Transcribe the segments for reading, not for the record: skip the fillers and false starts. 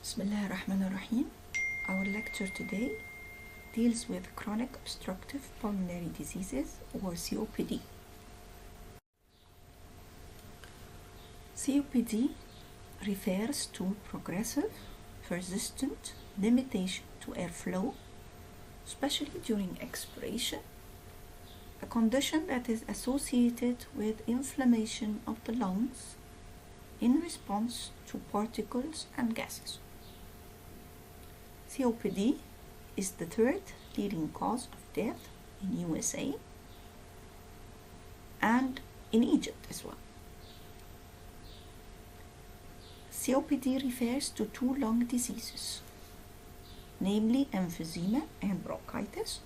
Bismillah ar-Rahman ar-Rahim. Our lecture today deals with chronic obstructive pulmonary diseases or COPD. COPD refers to progressive, persistent limitation to airflow, especially during expiration, a condition that is associated with inflammation of the lungs in response to particles and gases. COPD is the third leading cause of death in USA and in Egypt as well. COPD refers to two lung diseases, namely emphysema and bronchitis,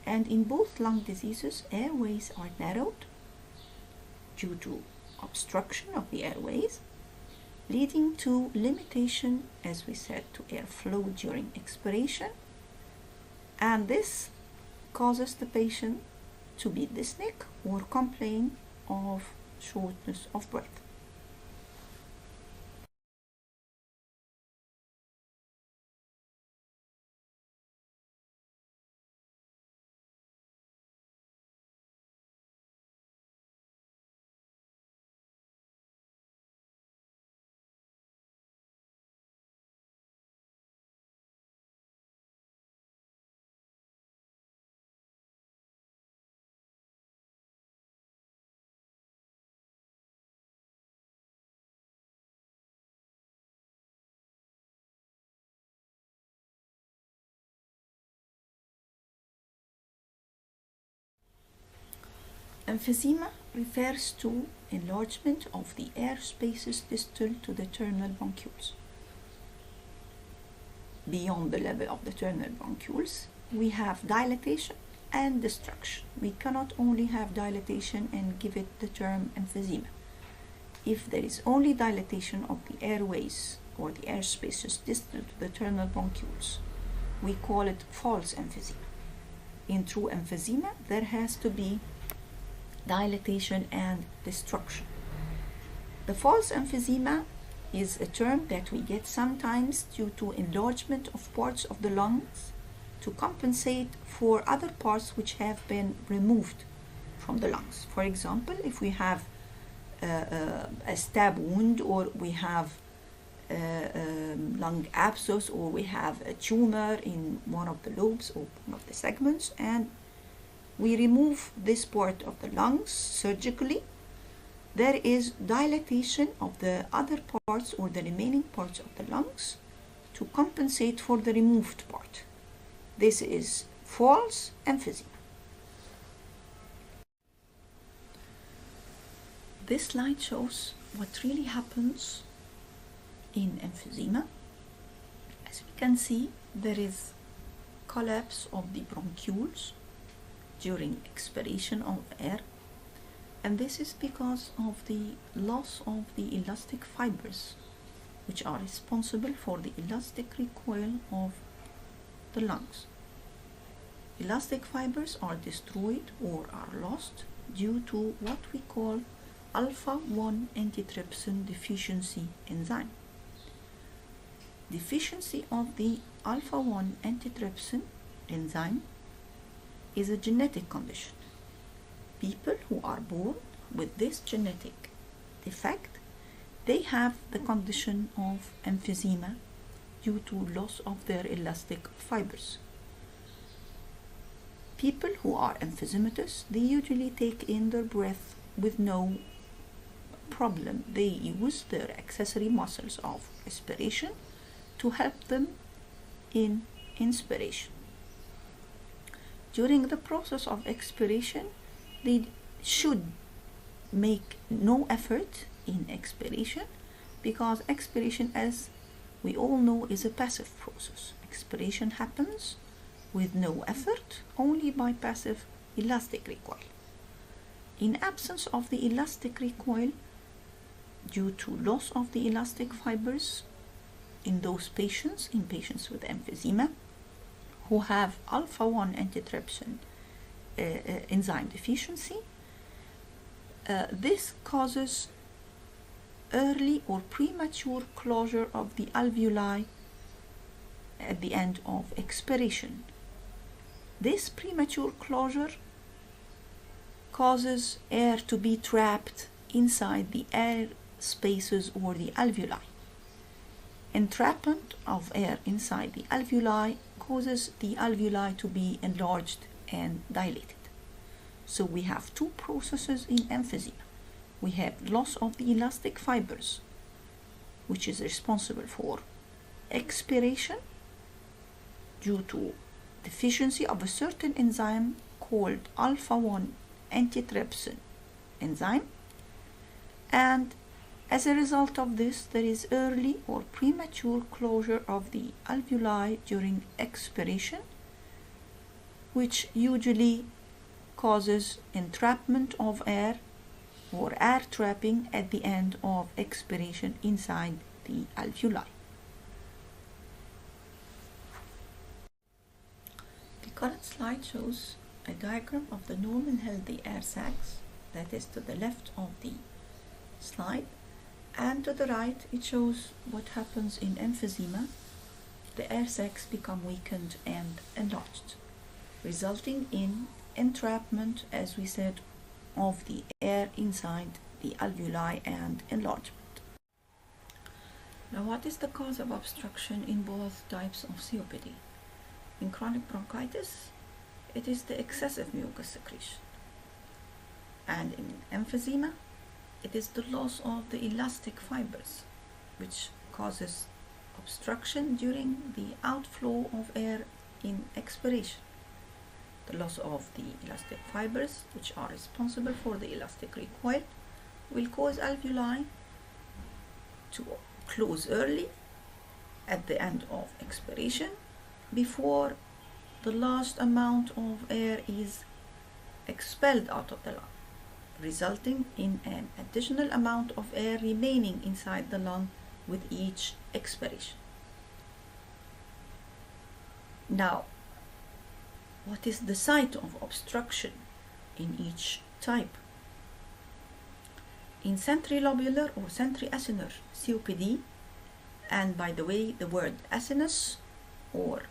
and in both lung diseases airways are narrowed due to obstruction of the airways, leading to limitation, as we said, to airflow during expiration, and this causes the patient to be dyspneic or complain of shortness of breath. Emphysema refers to enlargement of the air spaces distal to the terminal bronchioles. Beyond the level of the terminal bronchioles, we have dilatation and destruction. We cannot only have dilatation and give it the term emphysema. If there is only dilatation of the airways or the air spaces distal to the terminal bronchioles, we call it false emphysema. In true emphysema, there has to be dilatation and destruction. The false emphysema is a term that we get sometimes due to enlargement of parts of the lungs to compensate for other parts which have been removed from the lungs. For example, if we have a stab wound, or we have lung abscess, or we have a tumor in one of the lobes or one of the segments, and we remove this part of the lungs surgically, there is dilatation of the other parts or the remaining parts of the lungs to compensate for the removed part. This is false emphysema. This slide shows what really happens in emphysema. As we can see, there is collapse of the bronchioles during expiration of air, and this is because of the loss of the elastic fibers which are responsible for the elastic recoil of the lungs. Elastic fibers are destroyed or are lost due to what we call alpha-1 antitrypsin deficiency enzyme. Deficiency of the alpha-1 antitrypsin enzyme is a genetic condition. People who are born with this genetic defect, they have the condition of emphysema due to loss of their elastic fibers. People who are emphysematous, they usually take in their breath with no problem. They use their accessory muscles of respiration to help them in inspiration. During the process of expiration, they should make no effort in expiration, because expiration, as we all know, is a passive process. Expiration happens with no effort, only by passive elastic recoil. In absence of the elastic recoil, due to loss of the elastic fibers in those patients, in patients with emphysema, who have alpha-1 antitrypsin enzyme deficiency, this causes early or premature closure of the alveoli at the end of expiration. This premature closure causes air to be trapped inside the air spaces or the alveoli. Entrapment of air inside the alveoli causes the alveoli to be enlarged and dilated. So we have two processes in emphysema. We have loss of the elastic fibers, which is responsible for expiration due to deficiency of a certain enzyme called alpha-1 antitrypsin enzyme, and as a result of this there is early or premature closure of the alveoli during expiration, which usually causes entrapment of air or air trapping at the end of expiration inside the alveoli. The current slide shows a diagram of the normal healthy air sacs, that is to the left of the slide, and to the right it shows what happens in emphysema. The air sacs become weakened and enlarged, resulting in entrapment, as we said, of the air inside the alveoli and enlargement. Now, what is the cause of obstruction in both types of COPD? In chronic bronchitis, it is the excessive mucus secretion, and in emphysema, it is the loss of the elastic fibers, which causes obstruction during the outflow of air in expiration. The loss of the elastic fibers, which are responsible for the elastic recoil, will cause alveoli to close early at the end of expiration before the last amount of air is expelled out of the lung, resulting in an additional amount of air remaining inside the lung with each expiration. Now, what is the site of obstruction in each type? In centrilobular or centriacinar COPD, and by the way, the word acinus or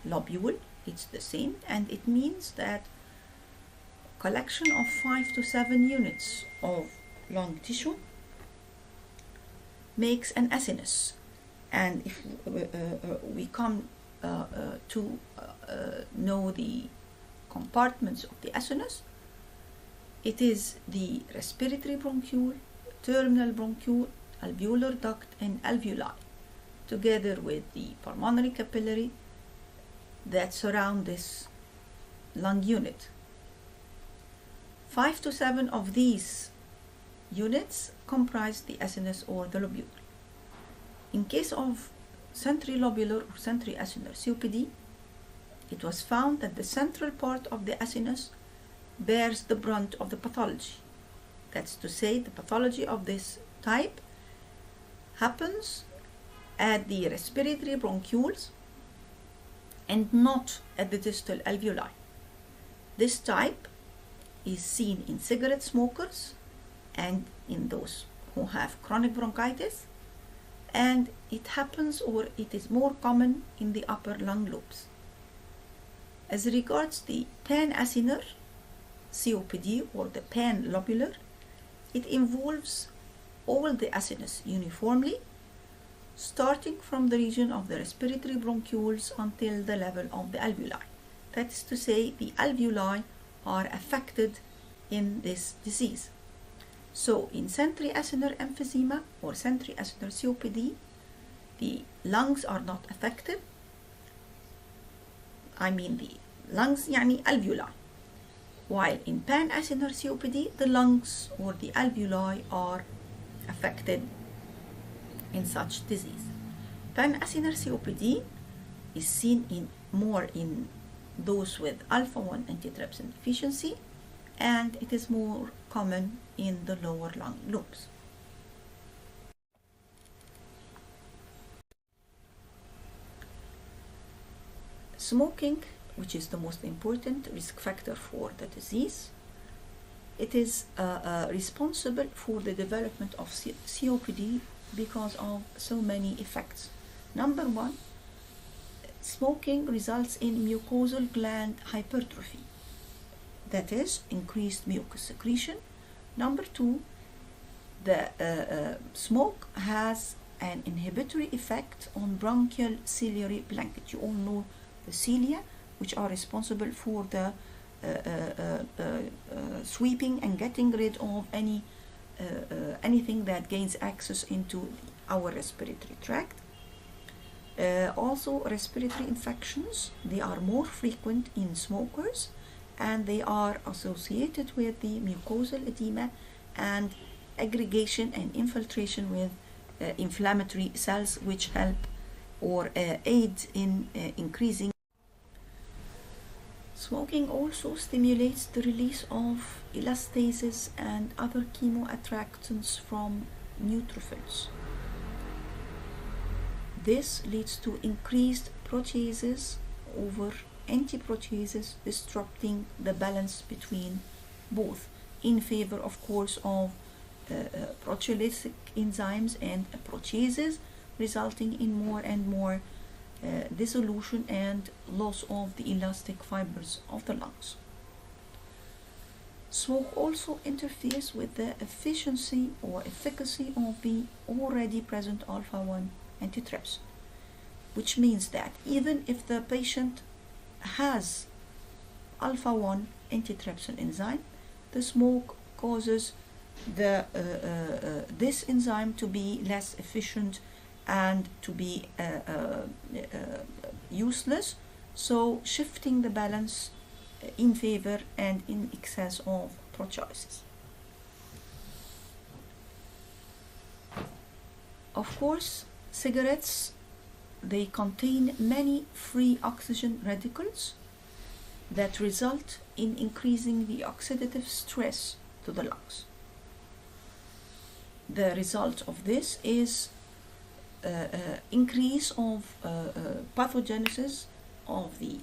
lobule, it's the same, and it means that collection of 5 to 7 units of lung tissue makes an acinus. And if we come to know the compartments of the acinus, it is the respiratory bronchiole, terminal bronchiole, alveolar duct, and alveoli, together with the pulmonary capillary that surround this lung unit. 5 to 7 of these units comprise the acinus or the lobule. In case of centrilobular or centriacinar COPD, it was found that the central part of the acinus bears the brunt of the pathology. That's to say, the pathology of this type happens at the respiratory bronchioles and not at the distal alveoli. This type is seen in cigarette smokers and in those who have chronic bronchitis, and it happens, or it is more common, in the upper lung lobes. As regards the Panacinar COPD or the panlobular, it involves all the acinus uniformly, starting from the region of the respiratory bronchioles until the level of the alveoli. That is to say, the alveoli are affected in this disease. So in centriacinar emphysema or centriacinar COPD, the lungs are not affected. I mean the lungs, يعني alveoli. While in Panacinar COPD, the lungs or the alveoli are affected in such disease. Panacinar COPD is seen more in those with alpha-1 antitrypsin deficiency, and it is more common in the lower lung lobes. Smoking, which is the most important risk factor for the disease, It is responsible for the development of COPD because of so many effects. Number one, smoking results in mucosal gland hypertrophy, that is, increased mucus secretion. Number two, the smoke has an inhibitory effect on bronchial ciliary blanket. You all know the cilia, which are responsible for the sweeping and getting rid of anything that gains access into our respiratory tract. Also, respiratory infections, they are more frequent in smokers, and they are associated with the mucosal edema and aggregation and infiltration with inflammatory cells, which help or aid in increasing. Smoking also stimulates the release of elastases and other chemoattractants from neutrophils. This leads to increased proteases over antiproteases, disrupting the balance between both, in favor, of course, of proteolytic enzymes and proteases, resulting in more and more dissolution and loss of the elastic fibers of the lungs. Smoke also interferes with the efficiency or efficacy of the already present alpha-1 antitrypsin, which means that even if the patient has alpha-1 antitrypsin enzyme, the smoke causes this enzyme to be less efficient and to be useless, so shifting the balance in favor and in excess of proteolysis. Of course, cigarettes, they contain many free oxygen radicals that result in increasing the oxidative stress to the lungs. The result of this is increase of pathogenesis of the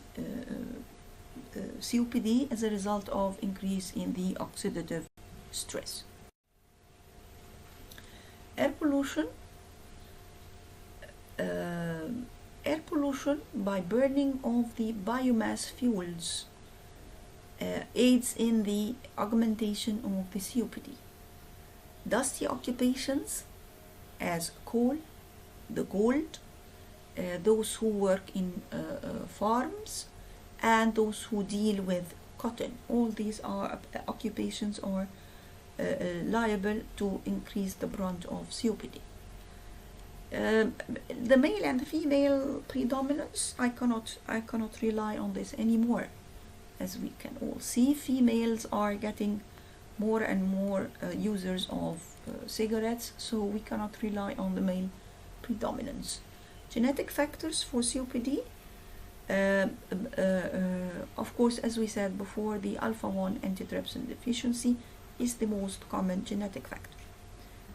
COPD as a result of increase in the oxidative stress. Air pollution. Air pollution by burning of the biomass fuels aids in the augmentation of the COPD. Dusty occupations as coal, the gold, those who work in farms, and those who deal with cotton. All these are occupations are liable to increase the brunt of COPD. The male and the female predominance, I cannot rely on this anymore. As we can all see, females are getting more and more users of cigarettes, so we cannot rely on the male predominance. Genetic factors for COPD, of course, as we said before, the alpha-1 antitrypsin deficiency is the most common genetic factor.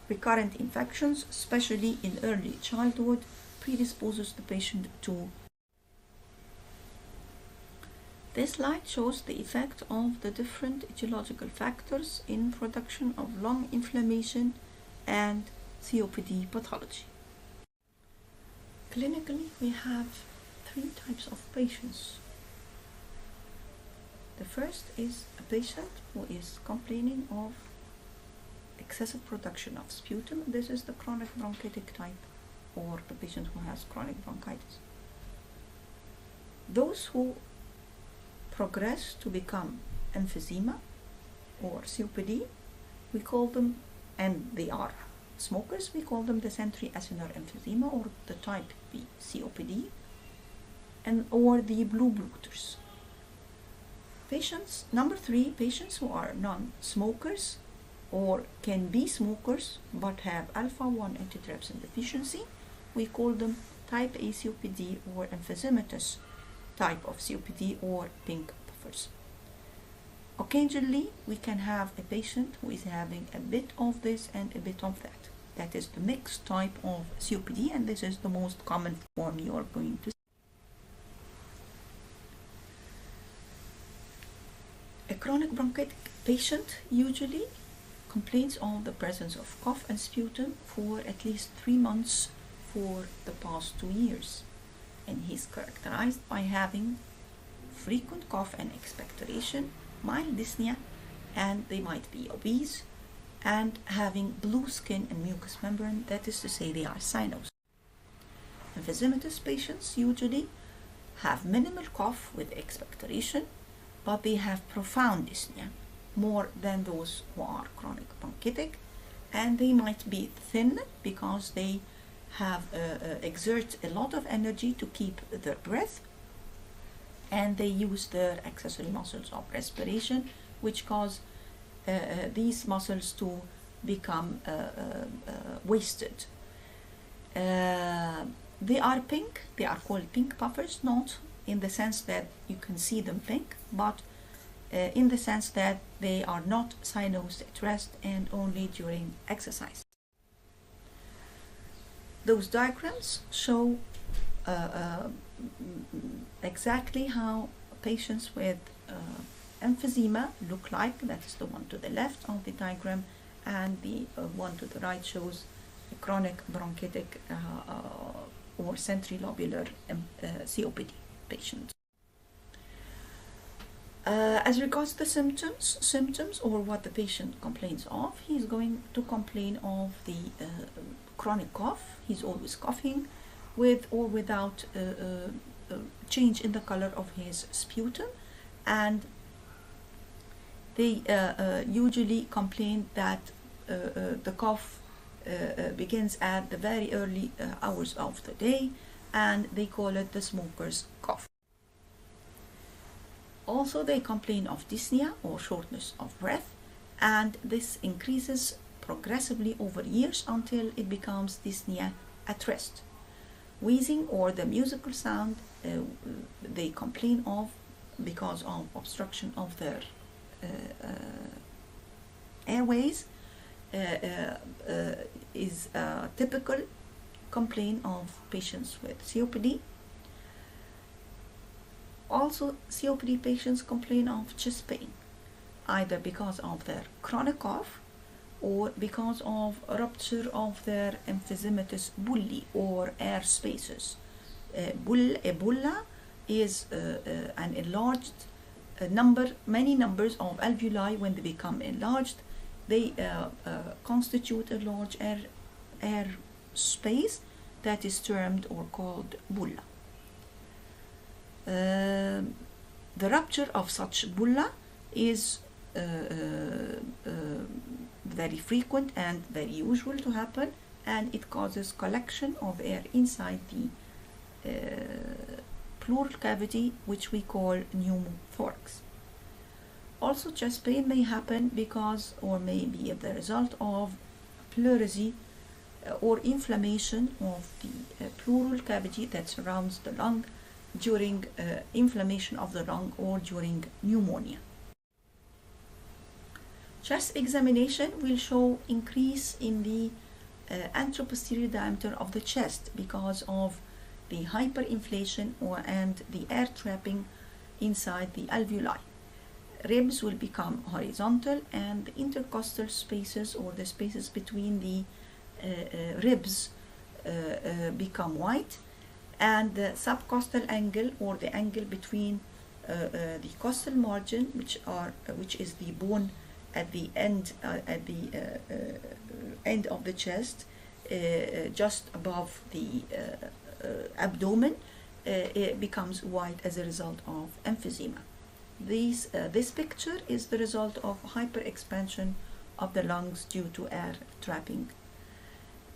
Recurrent infections, especially in early childhood, predisposes the patient to. This slide shows the effect of the different etiological factors in production of lung inflammation and COPD pathology. Clinically, we have three types of patients. The first is a patient who is complaining of excessive production of sputum. This is the chronic bronchitic type, or the patient who has chronic bronchitis. Those who progress to become emphysema or COPD, we call them, and they are smokers, we call them the Centriacinar emphysema or the type B COPD, and or the Blue Bloaters. Patients, number three, patients who are non-smokers or can be smokers but have alpha-1 antitrypsin deficiency, we call them type A COPD or emphysematous type of COPD or pink puffers. Occasionally, we can have a patient who is having a bit of this and a bit of that. That is the mixed type of COPD, and this is the most common form you are going to see. A chronic bronchitic patient usually complains of the presence of cough and sputum for at least 3 months for the past 2 years, and he's characterized by having frequent cough and expectoration, mild dyspnea, and they might be obese and having blue skin and mucous membrane, that is to say they are cynos. Emphysematous patients usually have minimal cough with expectoration, but they have profound dyspnea, more than those who are chronic bronchitic, and they might be thin because they have exert a lot of energy to keep their breath, and they use their accessory muscles of respiration, which cause these muscles to become wasted. They are pink. They are called pink puffers, not in the sense that you can see them pink, but in the sense that they are not cyanosed at rest and only during exercise. Those diagrams show exactly how patients with emphysema look like. That is the one to the left of the diagram, and the one to the right shows a chronic bronchitic or centrilobular COPD patient. As regards the symptoms or what the patient complains of, he is going to complain of the chronic cough. He's always coughing with or without change in the color of his sputum, and they usually complain that the cough begins at the very early hours of the day, and they call it the smoker's cough. Also, they complain of dyspnea or shortness of breath, and this increases progressively over years until it becomes dyspnea at rest. Wheezing or the musical sound they complain of because of obstruction of their airways is a typical complaint of patients with COPD. Also, COPD patients complain of chest pain, either because of their chronic cough or because of rupture of their emphysematous bullae or air spaces. A bulla is an enlarged many numbers of alveoli. When they become enlarged, they constitute a large air space that is termed or called bulla. The rupture of such bulla is very frequent and very usual to happen, and it causes collection of air inside the pleural cavity, which we call pneumothorax. Also, chest pain may happen because or may be the result of pleurisy or inflammation of the pleural cavity that surrounds the lung during inflammation of the lung or during pneumonia. Chest examination will show increase in the anteroposterior diameter of the chest because of the hyperinflation and the air trapping inside the alveoli. Ribs will become horizontal, and the intercostal spaces or the spaces between the ribs become wide, and the subcostal angle or the angle between the costal margin, which is the bone at the end end of the chest, just above the abdomen, it becomes white as a result of emphysema. This picture is the result of hyperexpansion of the lungs due to air trapping.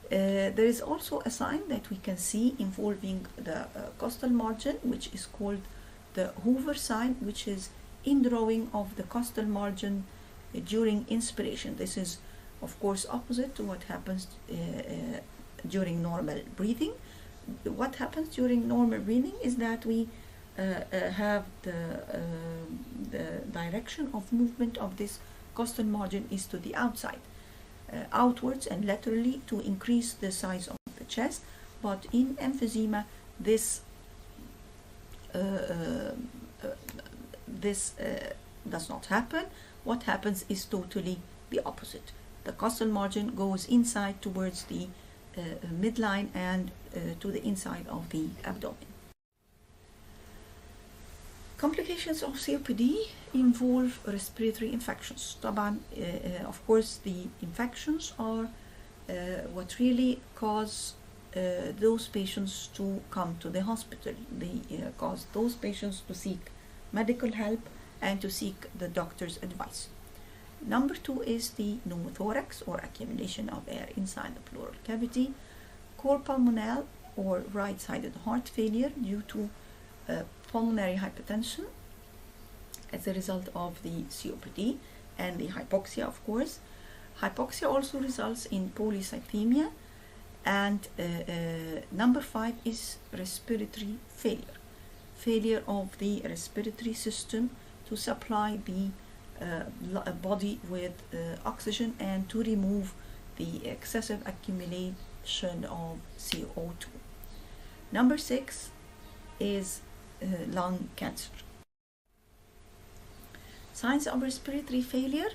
There is also a sign that we can see involving the costal margin, which is called the Hoover sign, which is indrawing of the costal margin during inspiration. This is, of course, opposite to what happens during normal breathing. What happens during normal breathing is that we have the direction of movement of this costal margin is to the outside, outwards and laterally to increase the size of the chest. But in emphysema, this does not happen. What happens is totally the opposite. The costal margin goes inside towards the midline and to the inside of the abdomen. Complications of COPD involve respiratory infections. طبعا, of course, the infections are what really cause those patients to come to the hospital. They cause those patients to seek medical help and to seek the doctor's advice. Number 2 is the pneumothorax, or accumulation of air inside the pleural cavity. Cor pulmonale, or right-sided heart failure due to pulmonary hypertension as a result of the COPD and the hypoxia, of course. Hypoxia also results in polycythemia. And number 5 is respiratory failure. Failure of the respiratory system to supply the body with oxygen and to remove the excessive accumulation of CO2. Number 6 is lung cancer. Signs of respiratory failure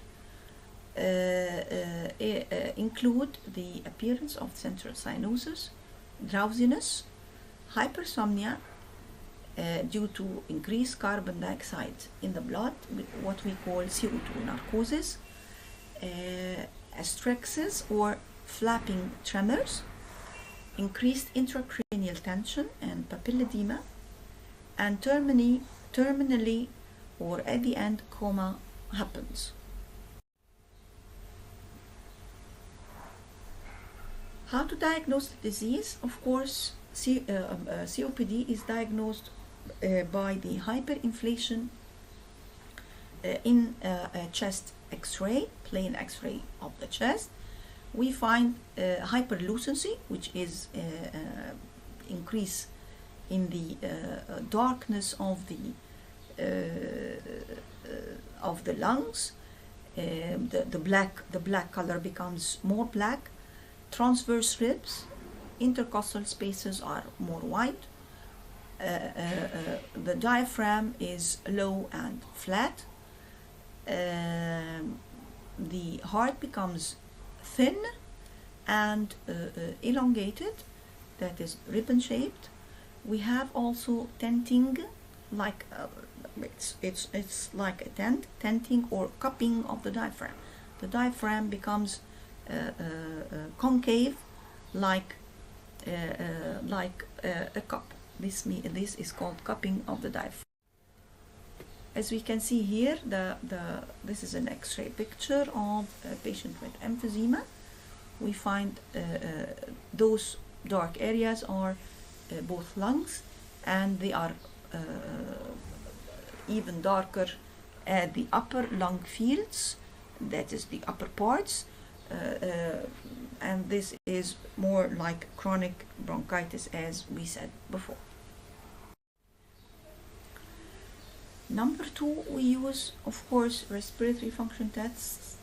include the appearance of central cyanosis, drowsiness, hypersomnia due to increased carbon dioxide in the blood, what we call CO2 narcosis, astraxis or flapping tremors, increased intracranial tension and papilledema, and terminally or at the end coma happens. How to diagnose the disease? Of course, COPD is diagnosed by the hyperinflation in a chest x-ray, plain x-ray of the chest. We find hyperlucency, which is increase in the darkness of the lungs. The black color becomes more black. Transverse ribs, intercostal spaces are more wide. The diaphragm is low and flat. The heart becomes thin and elongated, that is ribbon shaped. We have also tenting, like it's like a tenting or cupping of the diaphragm. The diaphragm becomes concave, like a cup. This is called cupping of the diaphragm. As we can see here, this is an X-ray picture of a patient with emphysema. We find those dark areas are both lungs, and they are even darker at the upper lung fields, that is the upper parts. And this is more like chronic bronchitis, as we said before. Number 2, we use, of course, respiratory function tests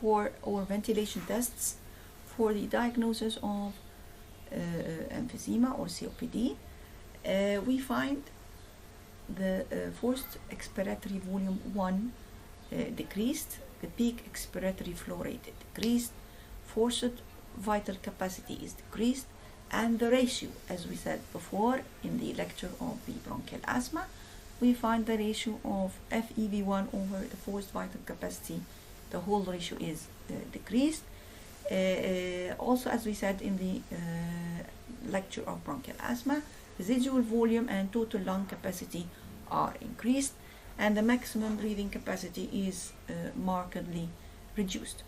or ventilation tests for the diagnosis of emphysema or COPD. We find the forced expiratory volume 1 decreased, the peak expiratory flow rate decreased, forced vital capacity is decreased, and the ratio, as we said before in the lecture of the bronchial asthma, we find the ratio of FEV1 over the forced vital capacity, the whole ratio is decreased. Also, as we said in the lecture of bronchial asthma, residual volume and total lung capacity are increased, and the maximum breathing capacity is markedly reduced.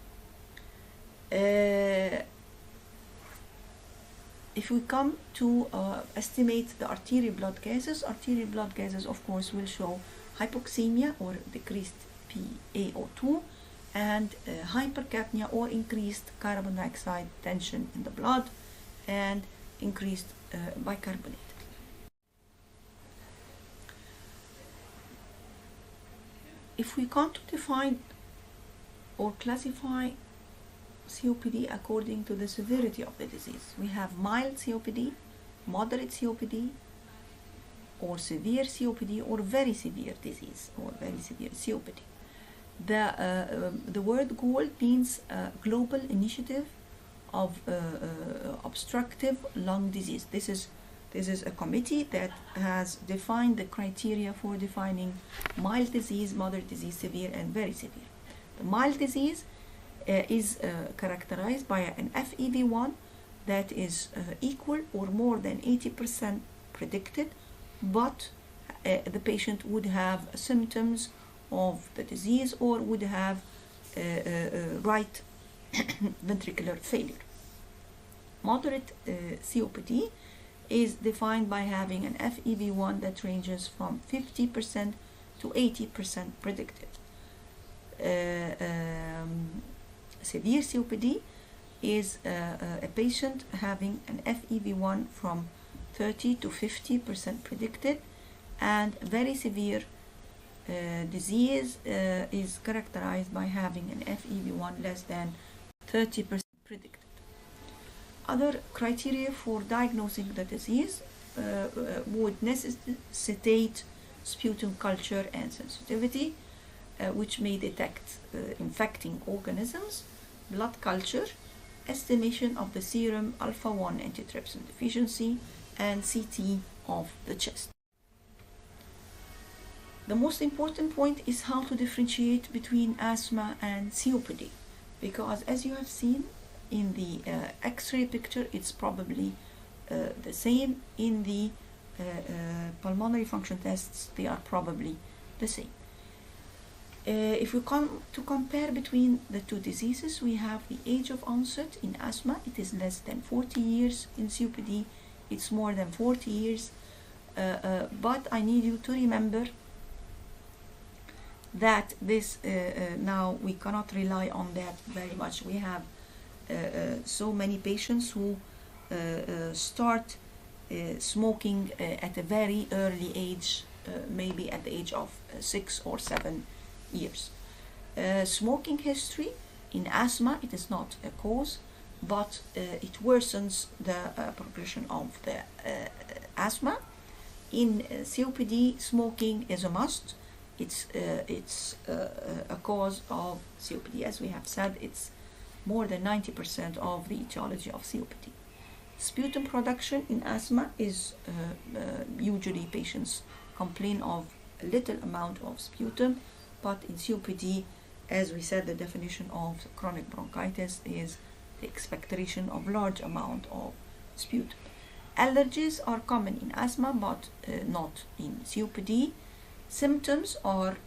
If we come to estimate the arterial blood gases, of course will show hypoxemia or decreased PaO2 and hypercapnia or increased carbon dioxide tension in the blood and increased bicarbonate. If we come to define or classify COPD according to the severity of the disease, we have mild COPD, moderate COPD, or severe COPD or very severe disease or very severe COPD. The word GOLD means Global Initiative of Obstructive Lung Disease. This is a committee that has defined the criteria for defining mild disease, moderate disease, severe, and very severe. The mild disease is characterized by an FEV1 that is equal or more than 80% predicted, but the patient would have symptoms of the disease or would have right ventricular failure. Moderate COPD is defined by having an FEV1 that ranges from 50% to 80% predicted. Severe COPD is a patient having an FEV1 from 30 to 50% predicted, and very severe disease is characterized by having an FEV1 less than 30% predicted. Other criteria for diagnosing the disease would necessitate sputum culture and sensitivity, which may detect infecting organisms, blood culture, estimation of the serum alpha-1 antitrypsin deficiency, and CT of the chest. The most important point is how to differentiate between asthma and COPD, because as you have seen in the X-ray picture, it's probably the same. In the pulmonary function tests, they are probably the same. If we come to compare between the two diseases, we have the age of onset. In asthma, it is less than 40 years. In COPD, it's more than 40 years. But I need you to remember that this now we cannot rely on that very much. We have so many patients who start smoking at a very early age, maybe at the age of 6 or 7 years. Smoking history in asthma, it is not a cause, but it worsens the progression of the asthma. In COPD, smoking is a must. It's a cause of COPD. As we have said, it's more than 90% of the etiology of COPD. Sputum production in asthma is usually patients complain of a little amount of sputum, but in COPD, as we said, the definition of chronic bronchitis is the expectoration of large amount of sputum. Allergies are common in asthma, but not in COPD. Symptoms are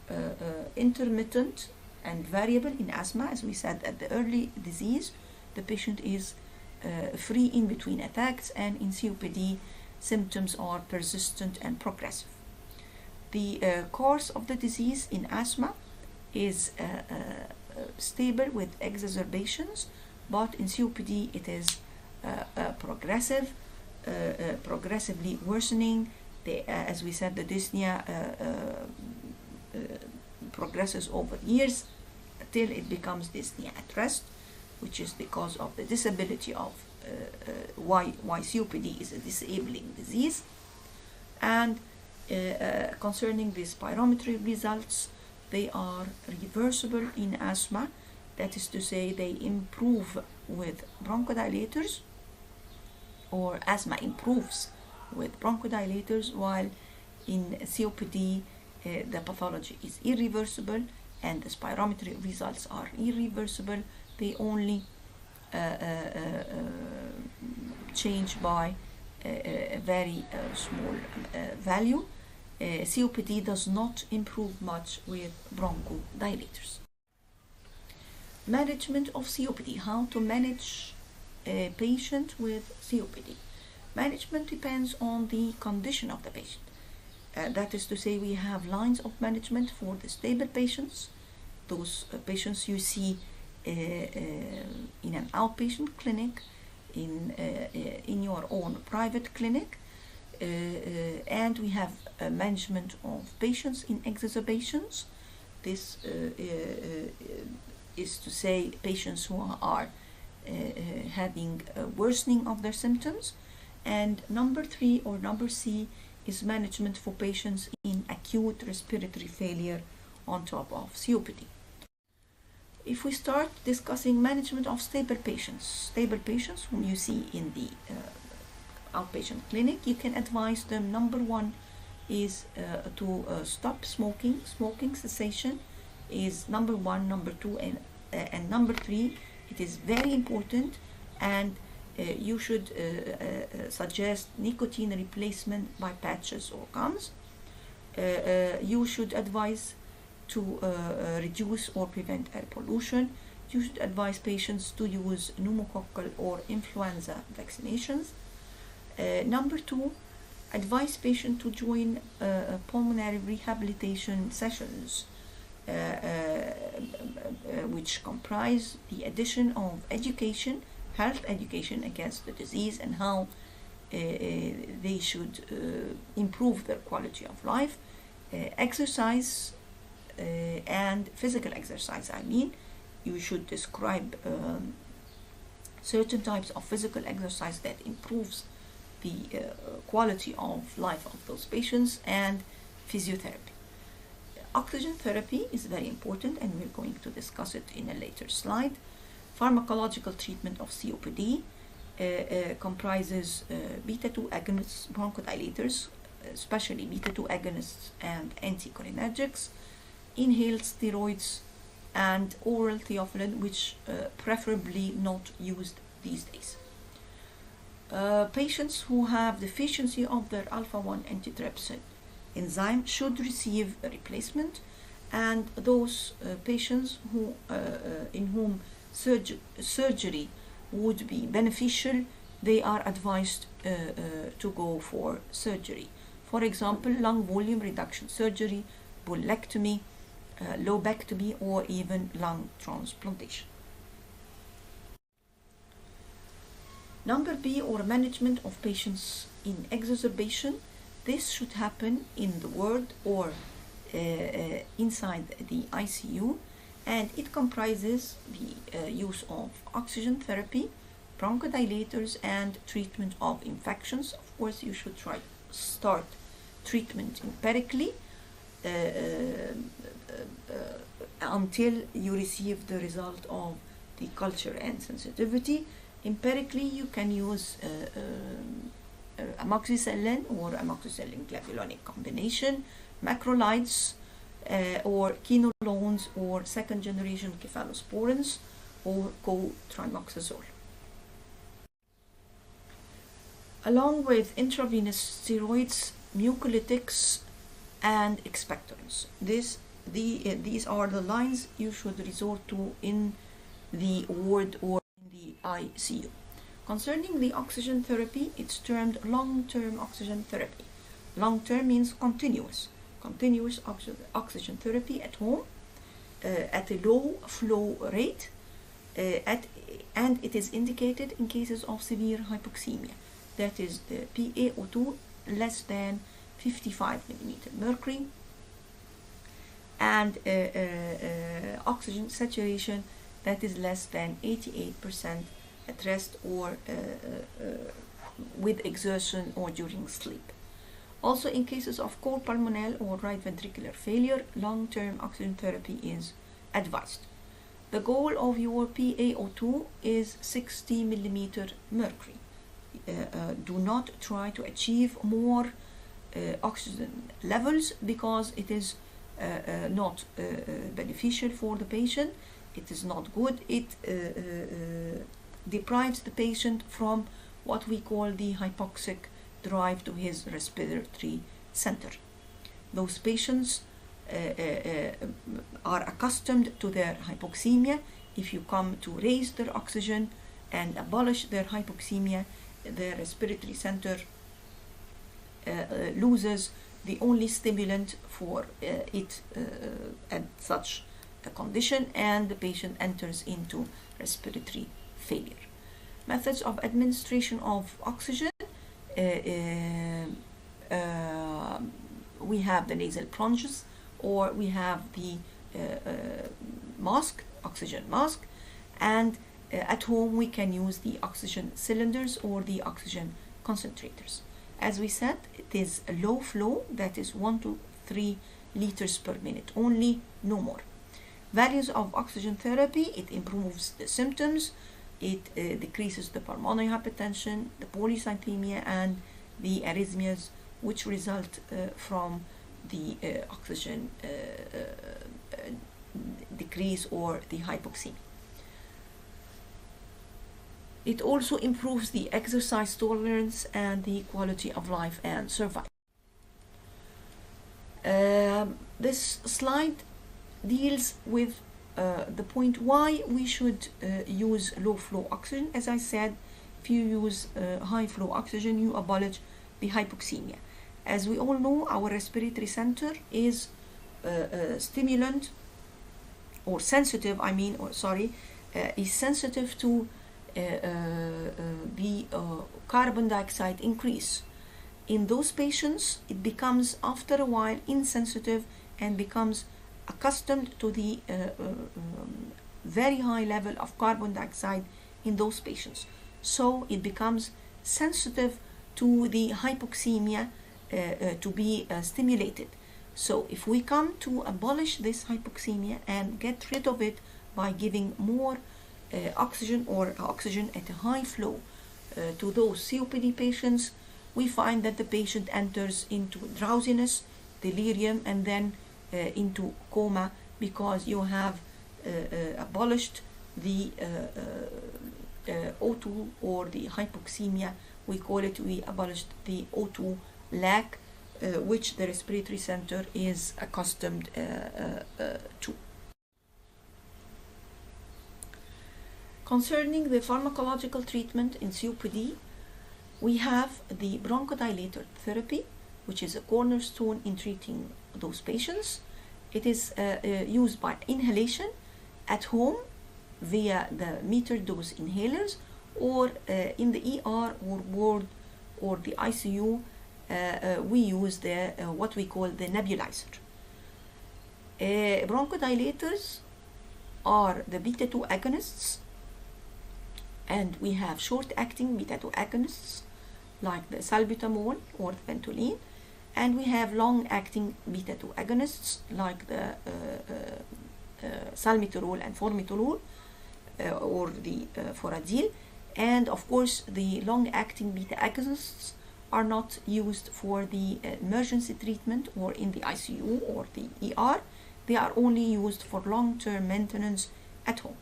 intermittent and variable in asthma. As we said, at the early disease, the patient is free in between attacks, and in COPD, symptoms are persistent and progressive. The course of the disease in asthma is stable with exacerbations, but in COPD it is progressive, progressively worsening. As we said, the dyspnea progresses over years till it becomes dyspnea at rest, which is the cause of the disability of why COPD is a disabling disease. And concerning the spirometry results, they are reversible in asthma. That is to say, they improve with bronchodilators, or asthma improves with bronchodilators, while in COPD the pathology is irreversible and the spirometry results are irreversible. They only change by a very small value. COPD does not improve much with bronchodilators. Management of COPD. How to manage a patient with COPD. Management depends on the condition of the patient. That is to say, we have lines of management for the stable patients, those patients you see in an outpatient clinic, in your own private clinic, and we have management of patients in exacerbations. This is to say, patients who are having a worsening of their symptoms. And number 3 or number C is management for patients in acute respiratory failure on top of COPD. If we start discussing management of stable patients whom you see in the outpatient clinic, you can advise them. Number one is to stop smoking. Smoking cessation is number one. Number two and number three, it is very important, and you should suggest nicotine replacement by patches or gums. You should advise to reduce or prevent air pollution. You should advise patients to use pneumococcal or influenza vaccinations. Number two, advise patients to join pulmonary rehabilitation sessions, which comprise the addition of education, health education against the disease, and how they should improve their quality of life. Exercise and physical exercise, you should describe certain types of physical exercise that improves the quality of life of those patients, and physiotherapy. Oxygen therapy is very important, and we're going to discuss it in a later slide. Pharmacological treatment of COPD comprises beta-2 agonists, bronchodilators, especially beta-2 agonists and anticholinergics, inhaled steroids, and oral theophylline, which preferably not used these days. Patients who have deficiency of their alpha-1 antitrypsin enzyme should receive a replacement, and those patients who in whom surgery would be beneficial, they are advised to go for surgery. For example, lung volume reduction surgery, bullectomy, lobectomy, or even lung transplantation. Number B, or management of patients in exacerbation. This should happen in the ward or inside the ICU, and it comprises the use of oxygen therapy, bronchodilators, and treatment of infections. Of course, you should try to start treatment empirically until you receive the result of the culture and sensitivity. Empirically, you can use amoxicillin or amoxicillin clavulanic combination, macrolides, or quinolones, or second generation cephalosporins, or co-trimoxazole. Along with intravenous steroids, mucolytics, and expectorants. These are the lines you should resort to in the ward or in the ICU. Concerning the oxygen therapy, it's termed long-term oxygen therapy. Long-term means continuous oxygen therapy at home at a low flow rate, and it is indicated in cases of severe hypoxemia. That is the PaO2 less than 55 millimeter mercury, and oxygen saturation that is less than 88% at rest or with exertion or during sleep. Also, in cases of cor pulmonale or right ventricular failure, long-term oxygen therapy is advised. The goal of your PaO2 is 60 millimeter mercury. Do not try to achieve more oxygen levels, because it is not beneficial for the patient. It is not good. It deprives the patient from what we call the hypoxic drive to his respiratory center. Those patients are accustomed to their hypoxemia. If you come to raise their oxygen and abolish their hypoxemia, their respiratory center loses the only stimulant for it at such a condition, and the patient enters into respiratory failure. Methods of administration of oxygen. We have the nasal plunges, or we have the mask, oxygen mask, and at home we can use the oxygen cylinders or the oxygen concentrators. As we said, it is a low flow, that is 1 to 3 liters per minute only, no more. Values of oxygen therapy, it improves the symptoms, it decreases the pulmonary hypertension, the polycythemia, and the arrhythmias which result from the oxygen decrease or the hypoxemia. It also improves the exercise tolerance and the quality of life and survival. This slide deals with the point why we should use low flow oxygen. As I said, if you use high flow oxygen, you abolish the hypoxemia. As we all know, our respiratory center is stimulant or sensitive, is sensitive to the carbon dioxide increase. In those patients, it becomes after a while insensitive and becomes accustomed to the very high level of carbon dioxide in those patients. So it becomes sensitive to the hypoxemia to be stimulated. So if we come to abolish this hypoxemia and get rid of it by giving more oxygen or oxygen at a high flow to those COPD patients, we find that the patient enters into drowsiness, delirium, and then into coma, because you have abolished the O2 or the hypoxemia. We abolished the O2 lack, which the respiratory center is accustomed to. Concerning the pharmacological treatment in COPD, we have the bronchodilator therapy, which is a cornerstone in treating those patients. It is used by inhalation at home via the metered dose inhalers, or in the ER or ward or the ICU, we use the what we call the nebulizer. Bronchodilators are the beta-2 agonists, and we have short-acting beta-2 agonists like the salbutamol or the Ventolin, and we have long-acting beta-2 agonists like the salmeterol and formoterol or the Foradil. And of course, the long-acting beta agonists are not used for the emergency treatment or in the ICU or the ER. They are only used for long-term maintenance at home.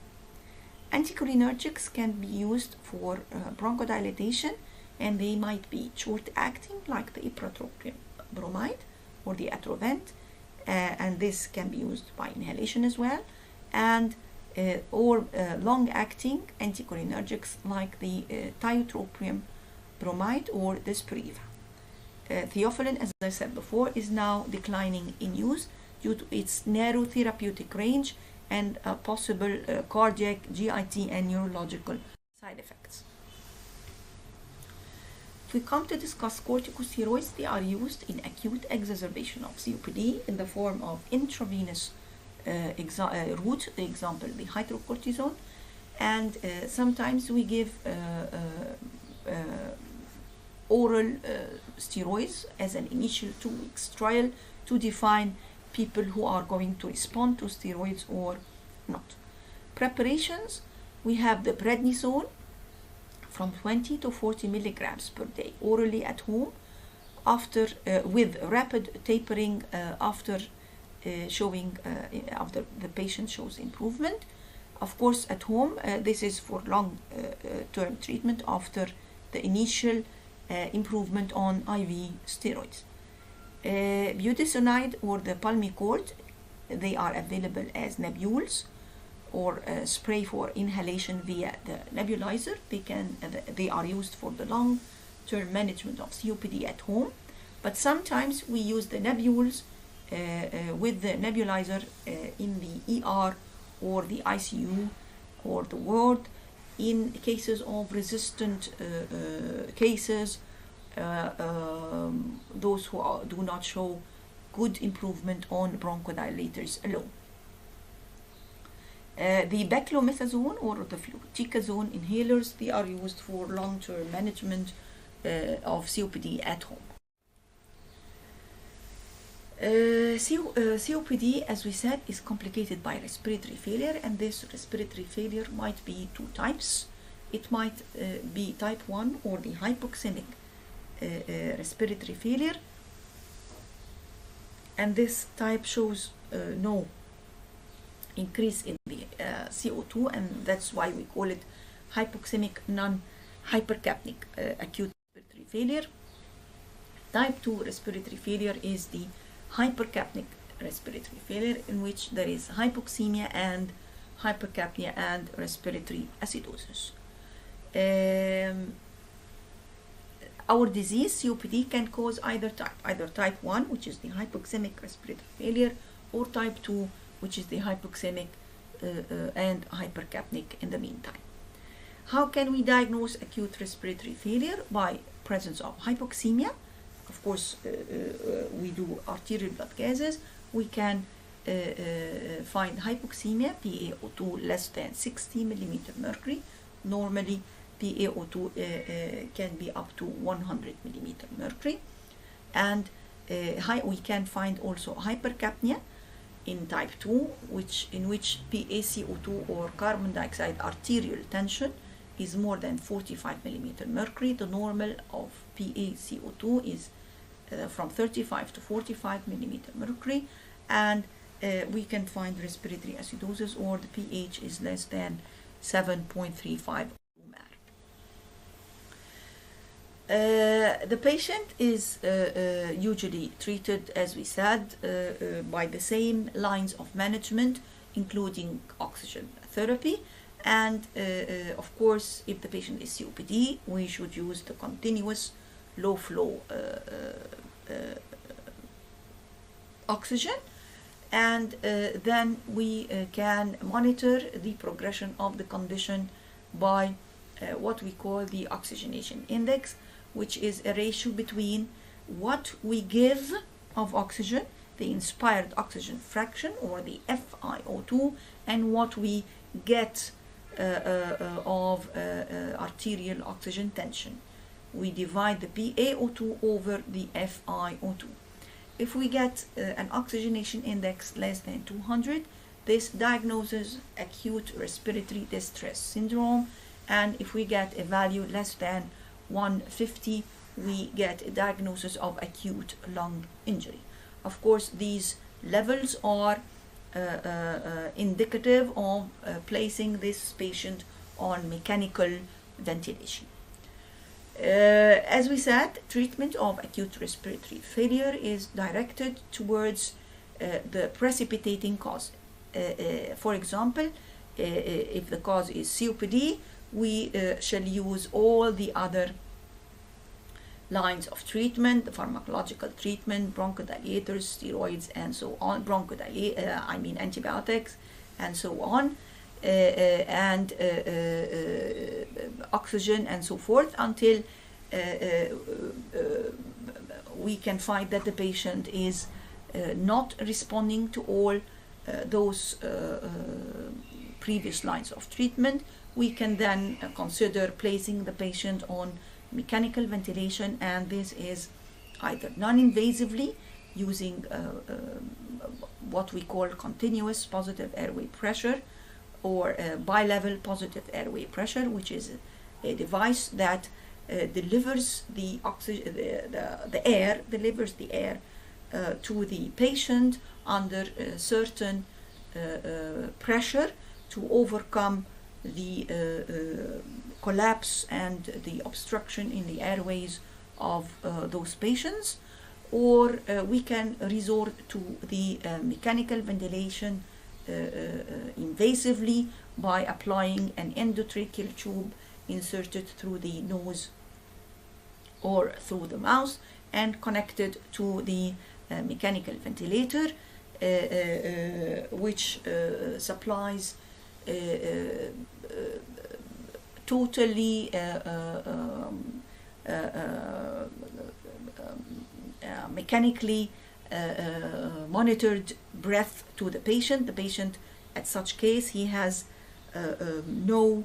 Anticholinergics can be used for bronchodilation, and they might be short-acting like the ipratropium bromide or the Atrovent, and this can be used by inhalation as well, and or long-acting anticholinergics like the tiotropium bromide or the Spiriva. Theophylline, as I said before, is now declining in use due to its narrow therapeutic range and possible cardiac, GIT, and neurological side effects. If we come to discuss corticosteroids, they are used in acute exacerbation of COPD in the form of intravenous route, the example, the hydrocortisone, and sometimes we give oral steroids as an initial 2 weeks trial to define people who are going to respond to steroids or not. Preparations, we have the prednisone from 20 to 40 milligrams per day orally at home, after with rapid tapering after after the patient shows improvement. Of course, at home, this is for long-term treatment after the initial improvement on IV steroids. Budesonide or the Pulmicort, they are available as nebules or spray for inhalation via the nebulizer. They are used for the long-term management of COPD at home, but sometimes we use the nebules with the nebulizer in the ER or the ICU or the ward in cases of resistant cases, those who do not show good improvement on bronchodilators alone. The beclomethasone or the fluticasone inhalers, they are used for long-term management of COPD at home. COPD, as we said, is complicated by respiratory failure, and this respiratory failure might be two types. It might be type 1 or the hypoxemic respiratory failure, and this type shows no increase in the CO2, and that's why we call it hypoxemic non-hypercapnic acute respiratory failure. Type 2 respiratory failure is the hypercapnic respiratory failure, in which there is hypoxemia and hypercapnia and respiratory acidosis. Our disease, COPD, can cause either type 1, which is the hypoxemic respiratory failure, or type 2, which is the hypoxemic and hypercapnic in the meantime. How can we diagnose acute respiratory failure? By presence of hypoxemia. Of course, we do arterial blood gases. We can find hypoxemia, PaO2 less than 60 millimeter mercury. Normally, PaO2 can be up to 100 millimeter mercury. And we can find also hypercapnia in type 2, in which PaCO2 or carbon dioxide arterial tension is more than 45 millimeter mercury. The normal of PaCO2 is from 35 to 45 millimeter mercury, and we can find respiratory acidosis, or the pH is less than 7.35. The patient is usually treated, as we said, by the same lines of management, including oxygen therapy. And of course, if the patient is COPD, we should use the continuous low flow oxygen, and then we can monitor the progression of the condition by what we call the oxygenation index, which is a ratio between what we give of oxygen, the inspired oxygen fraction, or the FiO2, and what we get of arterial oxygen tension. We divide the PaO2 over the FiO2. If we get an oxygenation index less than 200, this diagnoses acute respiratory distress syndrome, and if we get a value less than 150, we get a diagnosis of acute lung injury. Of course, these levels are indicative of placing this patient on mechanical ventilation. As we said, treatment of acute respiratory failure is directed towards the precipitating cause. For example, if the cause is COPD, we shall use all the other lines of treatment, the pharmacological treatment, bronchodilators, steroids, and so on, antibiotics, and so on, and oxygen, and so forth, until we can find that the patient is not responding to all those previous lines of treatment. We can then consider placing the patient on mechanical ventilation, and this is either non-invasively using what we call continuous positive airway pressure, or bilevel positive airway pressure, which is a device that delivers the oxygen, the air to the patient under a certain pressure to overcome the collapse and the obstruction in the airways of those patients. Or we can resort to the mechanical ventilation invasively by applying an endotracheal tube inserted through the nose or through the mouth and connected to the mechanical ventilator, which supplies totally mechanically monitored breath to the patient. The patient, at such case, he has no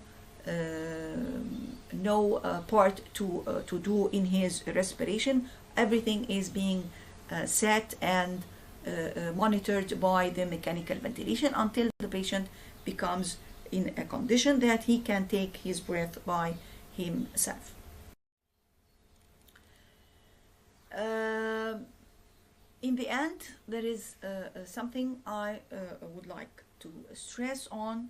no part to do in his respiration. Everything is being set and monitored by the mechanical ventilation until the patient becomes in a condition that he can take his breath by himself. In the end, there is something I would like to stress on,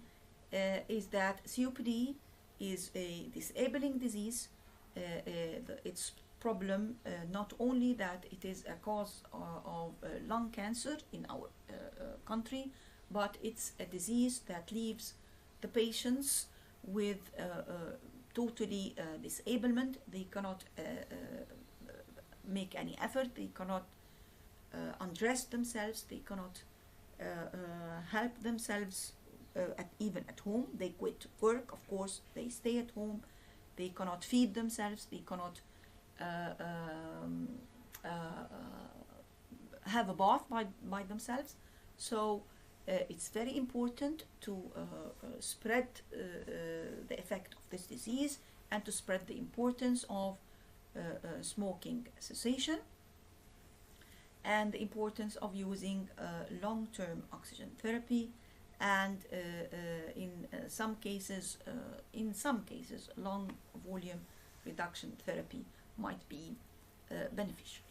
is that COPD is a disabling disease. Its problem not only that it is a cause of lung cancer in our country, but it's a disease that leaves the patients with totally disablement. They cannot make any effort, they cannot undress themselves, they cannot help themselves even at home. They quit work, of course, they stay at home, they cannot feed themselves, they cannot have a bath by themselves. So it's very important to spread the effect of this disease and to spread the importance of smoking cessation and the importance of using long-term oxygen therapy, and in some cases long volume reduction therapy might be beneficial.